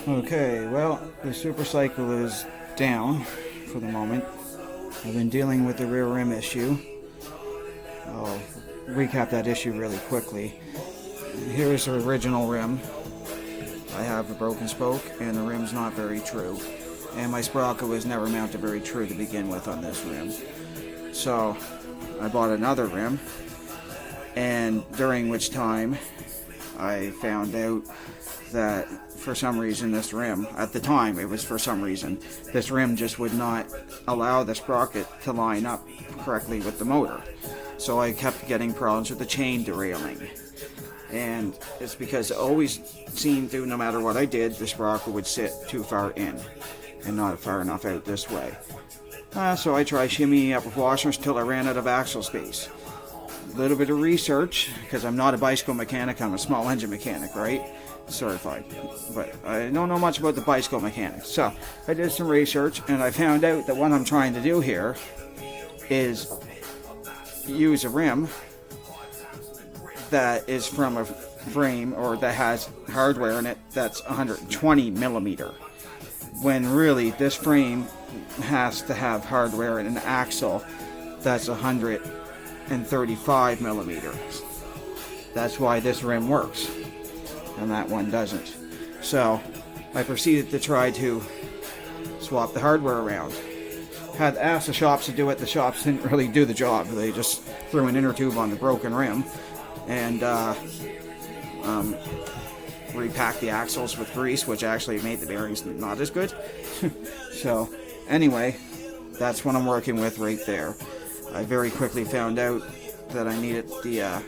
Okay, well, the supercycle is down for the moment. I've been dealing with the rear rim issue. I'll recap that issue really quickly. Here's the original rim. I have a broken spoke and the rim's not very true. And my sprocket was never mounted very true to begin with on this rim. So I bought another rim, and during which time I found out that for some reason this rim, at the time it was for some reason, this rim just would not allow the sprocket to line up correctly with the motor. So I kept getting problems with the chain derailing. And it's because it always seemed to, no matter what I did, the sprocket would sit too far in and not far enough out this way. So I tried shimmying up with washers until I ran out of axle space. A little bit of research, because I'm not a bicycle mechanic, I'm a small engine mechanic, right? Certified. But I don't know much about the bicycle mechanics. So I did some research and I found out that what I'm trying to do here is use a rim that is from a frame or that has hardware in it that's 120 millimeter. When really this frame has to have hardware in an axle that's 135 millimeters. That's why this rim works and that one doesn't. So I proceeded to try to swap the hardware around. Had asked the shops to do it. The shops didn't really do the job. They just threw an inner tube on the broken rim and repacked the axles with grease, which actually made the bearings not as good. So anyway, that's what I'm working with right there. I very quickly found out that I needed the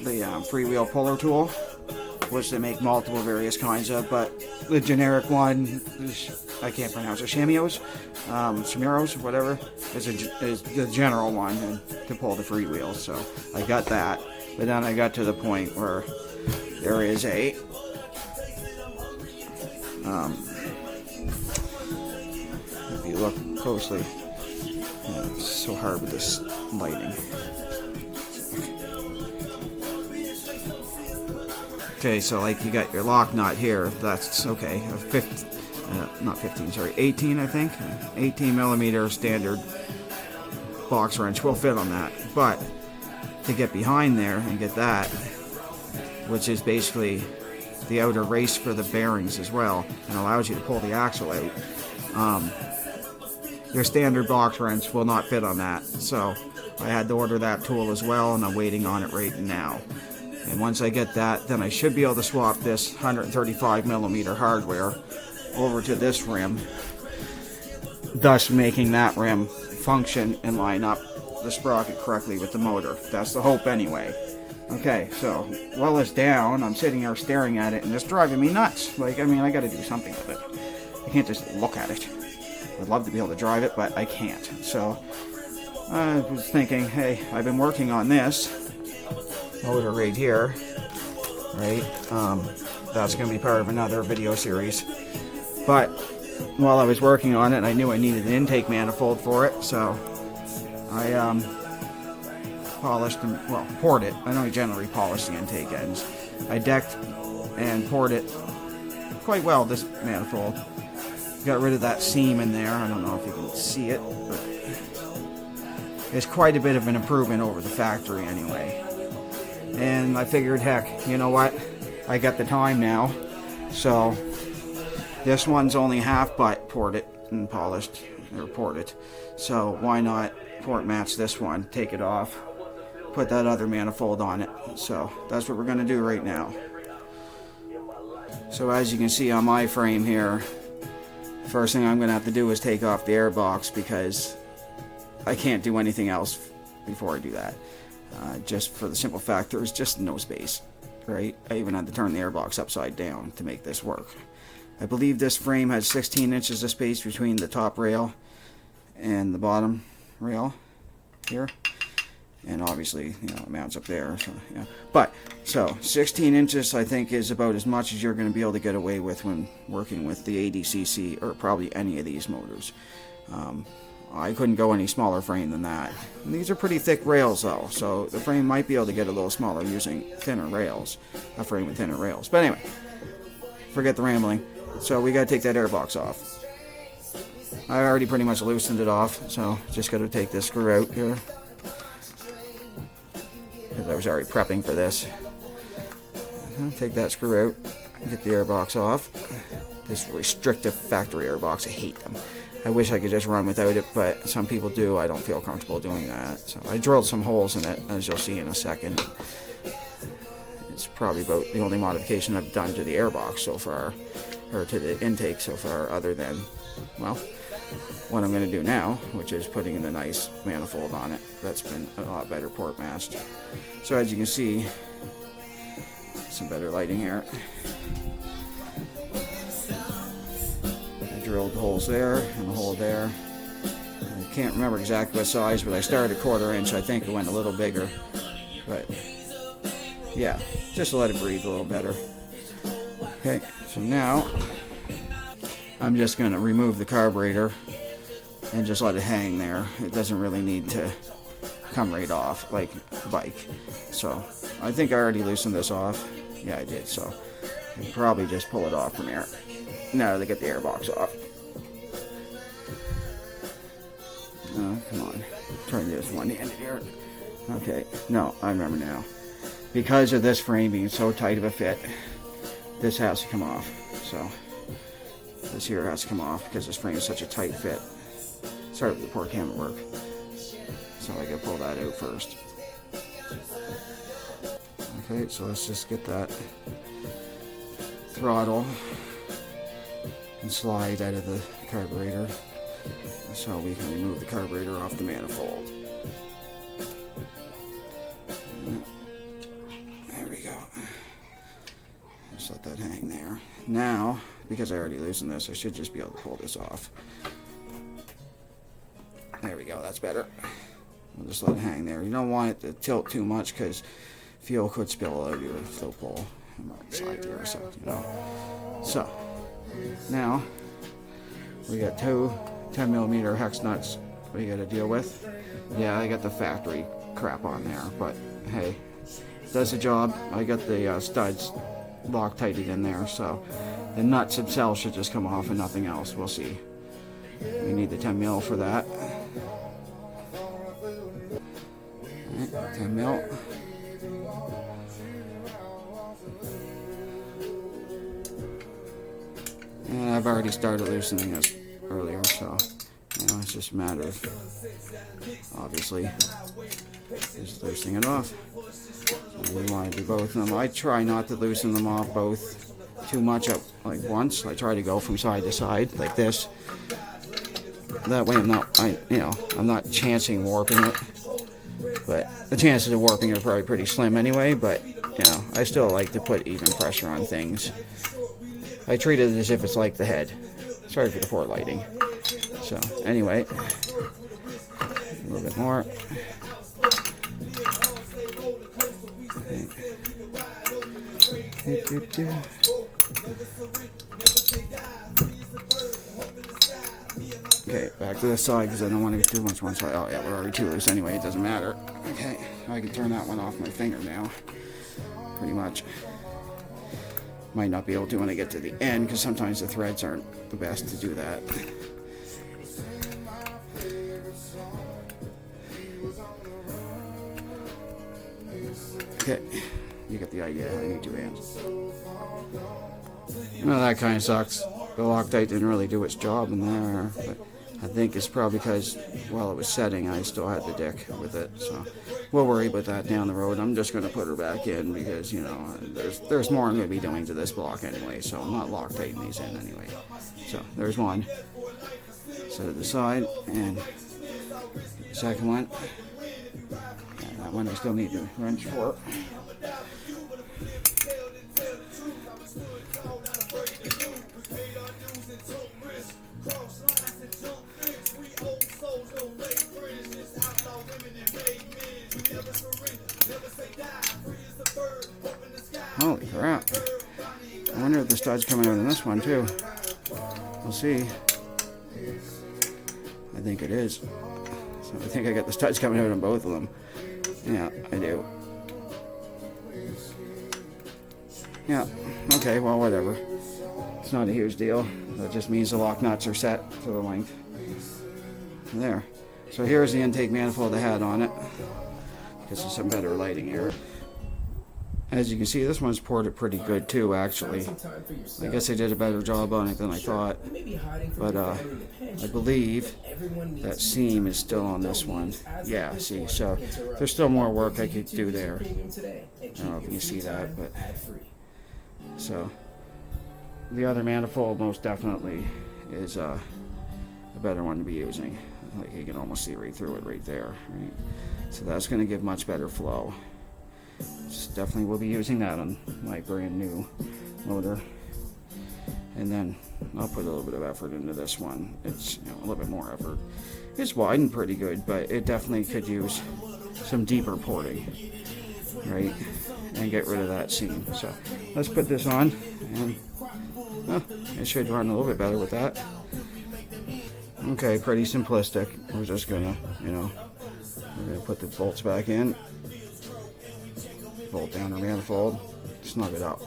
freewheel puller tool, which they make multiple various kinds of, but the generic one, I can't pronounce it, Shamiros, whatever, is the general one to pull the freewheels. So I got that, but then I got to the point where there is a if you look closely, it's so hard with this lighting. Okay, so like you got your lock nut here, that's okay, 18 I think, 18 millimeter standard box wrench will fit on that, but to get behind there and get that, which is basically the outer race for the bearings as well, and allows you to pull the axle out, your standard box wrench will not fit on that, so I had to order that tool as well, and I'm waiting on it right now. And once I get that, then I should be able to swap this 135 millimeter hardware over to this rim, thus making that rim function and line up the sprocket correctly with the motor. That's the hope anyway. Okay, so while it's down, I'm sitting here staring at it and it's driving me nuts. Like, I mean, I gotta do something with it. I can't just look at it. I'd love to be able to drive it, but I can't. So I was thinking, hey, I've been working on this motor right here, right? That's going to be part of another video series. But while I was working on it, I knew I needed an intake manifold for it, so I polished and, well, poured it. I don't generally polish the intake ends. I decked and poured it quite well, this manifold. Got rid of that seam in there. I don't know if you can see it, but it's quite a bit of an improvement over the factory anyway. And I figured, heck, you know what? I got the time now. So this one's only half butt poured it and polished, or poured it. So why not port match this one, take it off, put that other manifold on it. So that's what we're going to do right now. So as you can see on my frame here, first thing I'm going to have to do is take off the air box because I can't do anything else before I do that. Just for the simple fact there's just no space, right? I even had to turn the airbox upside down to make this work. I believe this frame has 16 inches of space between the top rail and the bottom rail here, and obviously, you know, it mounts up there. So yeah, but so 16 inches I think is about as much as you're going to be able to get away with when working with the ADCC or probably any of these motors. I couldn't go any smaller frame than that. And these are pretty thick rails though, so the frame might be able to get a little smaller using thinner rails, a frame with thinner rails. But anyway, forget the rambling. So we gotta take that airbox off. I already pretty much loosened it off, so just gotta take this screw out here. Because I was already prepping for this. Take that screw out, get the airbox off. This restrictive factory airbox, I hate them. I wish I could just run without it, but some people do. I don't feel comfortable doing that. So I drilled some holes in it, as you'll see in a second. It's probably about the only modification I've done to the airbox so far, or to the intake so far, other than, well, what I'm going to do now, which is putting in a nice manifold on it. That's been a lot better port matched. So as you can see, some better lighting here. I drilled holes there and a hole there. I can't remember exactly what size, but I started 1/4 inch. I think it went a little bigger, but yeah, just to let it breathe a little better. Okay, so now I'm just going to remove the carburetor and just let it hang there. It doesn't really need to come right off like a bike. So I think I already loosened this off. Yeah, I did. So I can probably just pull it off from here. Now to get the airbox off. Oh, come on. Try to do this one-handed here. Okay. No, I remember now. Because of this frame being so tight of a fit, this has to come off. So this here has to come off because this frame is such a tight fit. Sorry, the poor camera work. So I gotta pull that out first. Okay, so let's just get that throttle and slide out of the carburetor so we can remove the carburetor off the manifold. There we go. Just let that hang there. Now, because I already loosened this, I should just be able to pull this off. There we go, that's better. We'll just let it hang there. You don't want it to tilt too much because fuel could spill out of your flow pole side here, so you know. So now we got two 10mm hex nuts we got to deal with. Yeah, I got the factory crap on there, but hey, does the job. I got the studs Loctited in there, so the nuts themselves should just come off and nothing else. We'll see. We need the 10mm for that. Right, 10mm. And I've already started loosening this earlier, so you know, it's just a matter of obviously just loosening it off. So we want to do both of them. I try not to loosen them off both too much at like once. I try to go from side to side like this. That way I'm not chancing warping it. But the chances of warping are probably pretty slim anyway, but you know, I still like to put even pressure on things. I treat it as if it's like the head. Sorry for the poor lighting. So anyway, a little bit more. Okay, back to this side because I don't want to get too much one side. Oh yeah, we're already too loose anyway, it doesn't matter. Okay, I can turn that one off my finger now. Pretty much. Might not be able to when I get to the end because sometimes the threads aren't the best to do that. Okay, you get the idea. I need 2 hands. Well, that kind of sucks. The Loctite didn't really do its job in there, but I think it's probably because while it was setting, I still had the dick with it. So we'll worry about that down the road. I'm just going to put her back in because, you know, there's more I'm going to be doing to this block anyway, so I'm not Loctiting these in anyway. So there's one. Set it aside, and the second one. And that one I still need to wrench for. Holy crap. I wonder if the stud's coming out in this one too. We'll see. I think it is. So I think I got the studs coming out on both of them. Yeah, I do. Yeah, okay, well, whatever. It's not a huge deal. That just means the lock nuts are set to the length. There. So here's the intake manifold I had on it. This is some better lighting here. As you can see, this one's ported pretty good too, actually. I guess I did a better job on it than I thought. But I believe that seam is still on this one. Yeah, see, so there's still more work I could do there. I don't know if you can see that, but so the other manifold most definitely is a better one to be using. Like you can almost see right through it right there. Right? So that's going to give much better flow. Just definitely will be using that on my brand new motor. And then I'll put a little bit of effort into this one. It's a little bit more effort. It's widened pretty good, but it definitely could use some deeper porting, right? And get rid of that seam. So let's put this on, and it should run a little bit better with that. Okay, pretty simplistic. We're just gonna, we're gonna put the bolts back in. Bolt down our manifold, snug it up.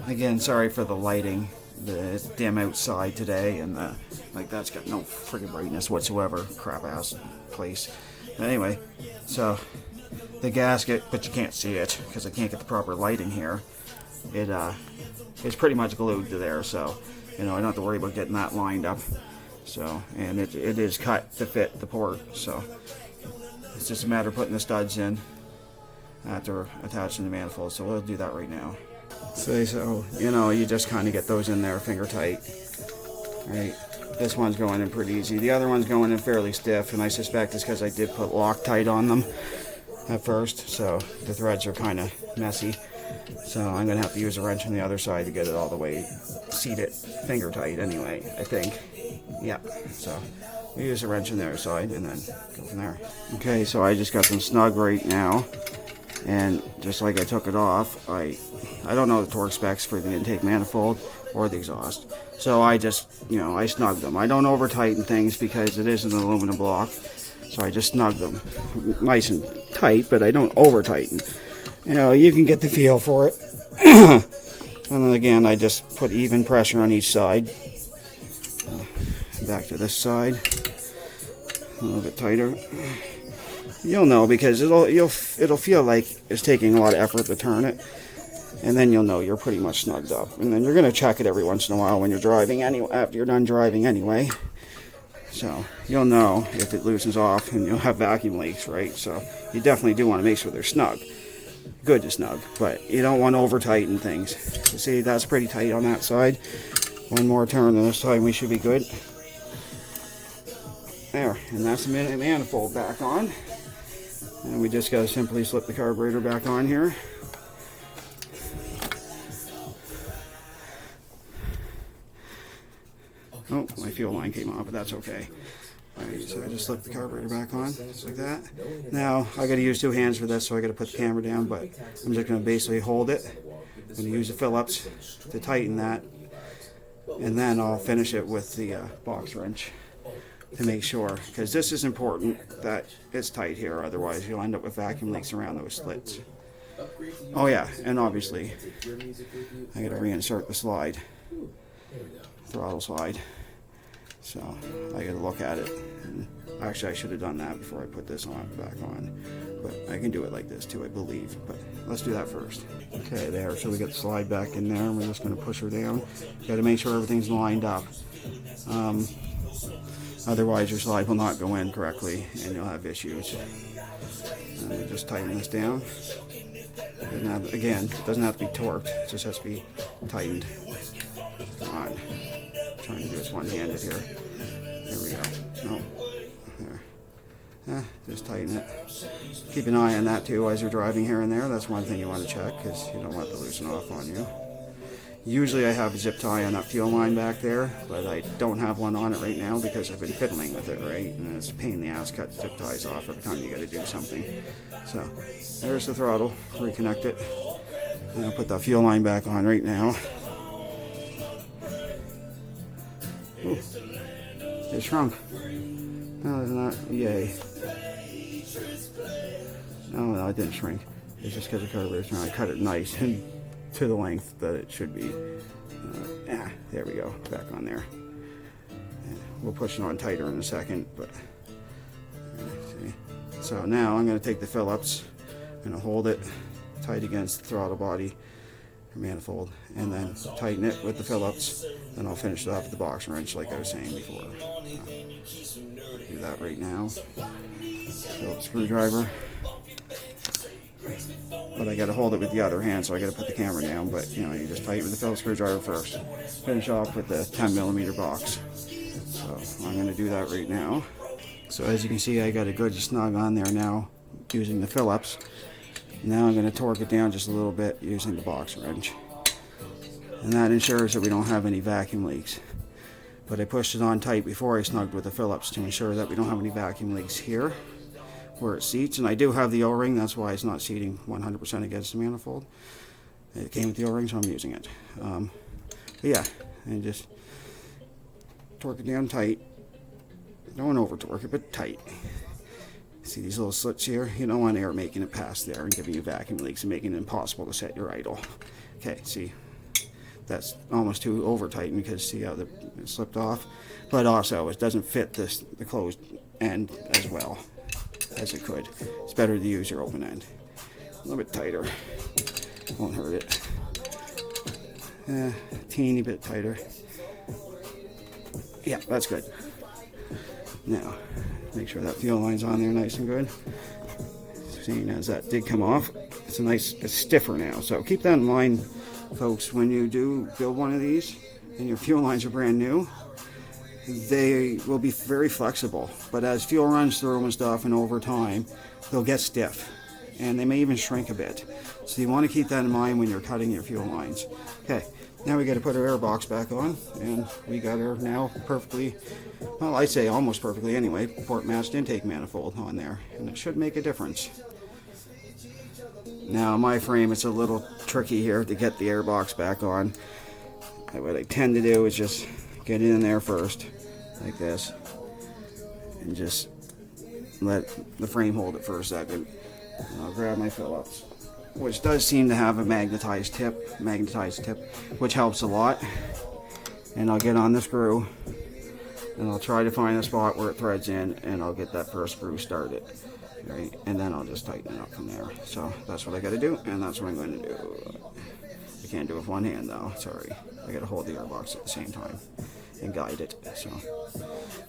Again, sorry for the lighting. It's dim outside today, and like that's got no friggin' brightness whatsoever. Crap ass place. But anyway, so the gasket, but you can't see it because I can't get the proper lighting here. It's pretty much glued to there, so I don't have to worry about getting that lined up. So, and it is cut to fit the port, so it's just a matter of putting the studs in after attaching the manifold. So we'll do that right now. So you just kind of get those in there finger tight, right? This one's going in pretty easy. The other one's going in fairly stiff, and I suspect it's because I did put Loctite on them at first, so the threads are kind of messy. So I'm gonna have to use a wrench on the other side to get it all the way seated finger tight anyway, I think. Yeah, so we use a wrench on the other side and then go from there. Okay, so I just got them snug right now, and just like I took it off, I don't know the torque specs for the intake manifold or the exhaust, so I just I snug them. I don't over tighten things because it is an aluminum block, so I just snug them nice and tight, but I don't over tighten. You can get the feel for it. And then again, I just put even pressure on each side. Back to this side, a little bit tighter. You'll know because it'll feel like it's taking a lot of effort to turn it, and then you'll know you're pretty much snugged up. And then you're gonna check it every once in a while when you're driving anyway. After you're done driving anyway, so you'll know if it loosens off, and you'll have vacuum leaks, right? So you definitely do want to make sure they're snug. Good to snug, but you don't want to over tighten things. You see, that's pretty tight on that side. One more turn and this time we should be good. There, and that's the manifold back on. And we just got to simply slip the carburetor back on here. Oh, my fuel line came off, but that's okay. Alright, so I just slipped the carburetor back on, just like that. Now, I got to use two hands for this, so I got to put the camera down, but I'm just going to basically hold it. I'm going to use the Phillips to tighten that, and then I'll finish it with the box wrench to make sure, because this is important that it's tight here, otherwise you'll end up with vacuum leaks around those slits. Oh yeah, and obviously I got to reinsert the slide, throttle slide, so I got to look at it. And actually I should have done that before I put this back on, but I can do it like this too, I believe, but let's do that first. Okay, there, so we got the slide back in there, and we're just going to push her down. Got to make sure everything's lined up. Otherwise your slide will not go in correctly and you'll have issues. And just tighten this down. Again, it doesn't have to be torqued, it just has to be tightened. Come on. I'm trying to do this one-handed here. There we go. No. There. Just tighten it. Keep an eye on that too as you're driving here and there. That's one thing you want to check because you don't want it to loosen off on you. Usually I have a zip tie on that fuel line back there, but I don't have one on it right now because I've been fiddling with it, right? And it's a pain in the ass cut zip ties off every time you got to do something. So there's the throttle, reconnect it, and I'll put the fuel line back on right now. Ooh, it shrunk. No, it's not. Yay. No, it didn't shrink. It's just because the carburetor's trying to cut it nice and to the length that it should be. There we go, back on there. We'll push it on tighter in a second, but see. So now I'm going to take the Phillips, I'm going to hold it tight against the throttle body or manifold, and then tighten it with the Phillips. Then I'll finish it off with the box wrench like I was saying before. Do that right now. Phillips screwdriver. But I got to hold it with the other hand, so I got to put the camera down. But you know, you just tighten with the Phillips screwdriver first. Finish off with the 10mm box. So I'm going to do that right now. So as you can see, I got a good snug on there now using the Phillips. Now I'm going to torque it down just a little bit using the box wrench. And that ensures that we don't have any vacuum leaks. But I pushed it on tight before I snugged with the Phillips to ensure that we don't have any vacuum leaks here where it seats. And I do have the O-ring, that's why it's not seating 100% against the manifold. It came with the O-ring, so I'm using it. But yeah, and just torque it down tight. Don't over torque it, but tight. See these little slits here? You don't want air making it past there and giving you vacuum leaks and making it impossible to set your idle. Okay, see, that's almost too over tightened because see how it slipped off? But also it doesn't fit the closed end as well as it could. It's better to use your open end. A little bit tighter, won't hurt it. A teeny bit tighter. Yeah, that's good. Now, make sure that fuel line's on there nice and good. Seeing as that did come off, it's stiffer now. So keep that in mind, folks, when you do build one of these and your fuel lines are brand new, they will be very flexible. But as fuel runs through them and stuff and over time, they'll get stiff. And they may even shrink a bit. So you want to keep that in mind when you're cutting your fuel lines. Okay, now we got to put our air box back on. And we got her now perfectly, well, I'd say almost perfectly anyway, port matched intake manifold on there. And it should make a difference. Now my frame, it's a little tricky here to get the air box back on. What I tend to do is just get in there first, like this, and just let the frame hold it for a second. And I'll grab my Phillips, which does seem to have a magnetized tip, which helps a lot. And I'll get on the screw, and I'll try to find a spot where it threads in, and I'll get that first screw started. Right, and then I'll just tighten it up from there. So that's what I got to do, and that's what I'm going to do. I can't do it with one hand though. Sorry, I got to hold the airbox at the same time and guide it. So,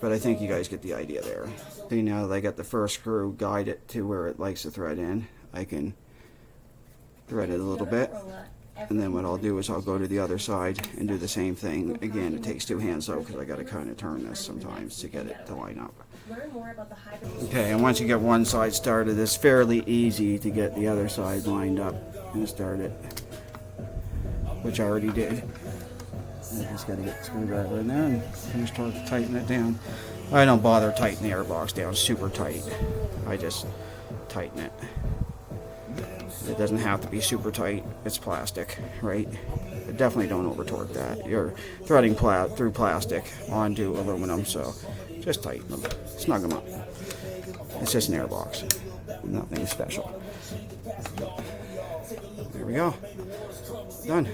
but I think you guys get the idea there. See, now that I got the first screw guide it to where it likes to thread in, I can thread it a little bit, and then what I'll do is I'll go to the other side and do the same thing. Again, it takes two hands though, because I got to kind of turn this sometimes to get it to line up. Okay, and once you get one side started, it's fairly easy to get the other side lined up and started, which I already did. I just got to get the screwdriver in there and finish to tighten it down. I don't bother tightening the airbox down super tight. I just tighten it. It doesn't have to be super tight. It's plastic, right? But definitely don't over torque that. You're threading through plastic onto aluminum, so just tighten them, snug them up. It's just an airbox, nothing special. There we go, done.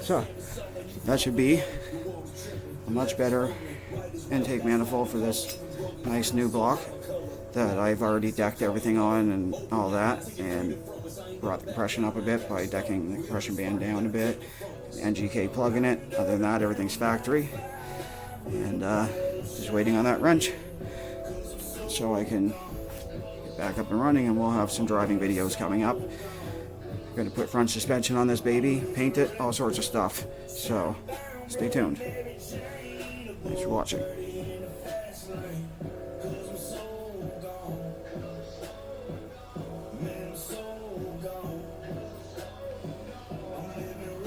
So that should be a much better intake manifold for this nice new block that I've already decked everything on and all that, and brought the compression up a bit by decking the compression band down a bit, NGK plug in it. Other than that, everything's factory, and just waiting on that wrench so I can get back up and running, and we'll have some driving videos coming up. I'm going to put front suspension on this baby, paint it, all sorts of stuff, so stay tuned. Thanks for watching.